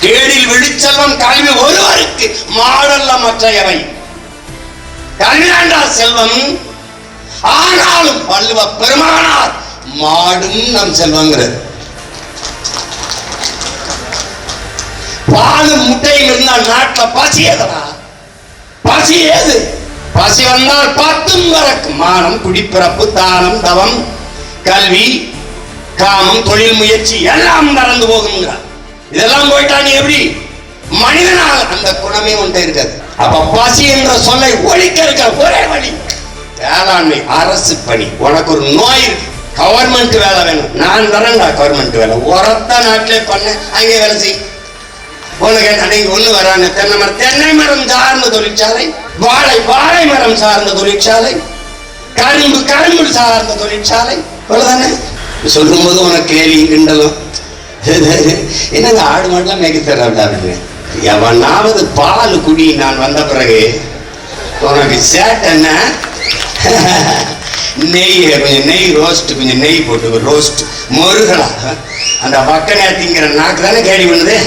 கேடில் விழிச்செல்வம் கல்வி ஒருவருக்கு மாடல்ல மற்றையவை. கல்வியாண்டா செல்வம், ஆனாலும் வள்ளுவ பெருமானார் மாடும் நம் செல்வங்கிறது. பாலும் முட்டையும் இருந்தால் நாட்டில் பசி ஏதா? பசி ஏது? பசி வந்தால் 10 வரக்கும். மானம், குடிப்பிறப்பு, தானம், தவம், கல்வி, காமம், தொழில் முயற்சி எல்லாம் மறந்து போகுங்கிறார். இதெல்லாம் போயிட்டா நீ எப்படி மனிதனால் அந்த குணமே ஒன்றை இருக்காது. அப்ப பசி என்ற சொல்லை ஒழிக்க இருக்க ஒரே வழி வேளாண்மை, அரசு பணி. உனக்கு ஒரு நோய் இருக்கு, கவர்மெண்ட் வேலை வேணும், நான் தரேன்டா கவர்மெண்ட் வேலை. உரத்த நாட்டிலே பண்ண அங்கே வேலை செய். உனக்கு அன்னைக்கு ஒண்ணு வராங்க. தென்னை மரம் சார்ந்த தொழிற்சாலை, வாழை மரம் சார்ந்த தொழிற்சாலை, கரும்பு சார்ந்த தொழிற்சாலை. அவ்வளவுதானே சொல்லும் போது உனக்கு கேலியும் கிண்டலும். என்னங்க ஆடு மாடெல்லாம் மேய்க்க தர்றாங்க. எவனாவது பால் குடி நான் வந்த பிறகு உனக்கு சேட்டன நெய், கொஞ்சம் நெய் ரோஸ்ட், கொஞ்சம் நெய் போட்டு ரோஸ்ட் மொருகலா. அந்த வக்கனையா திங்கிற நாக்கு தானே கேள்வி பண்ணுது.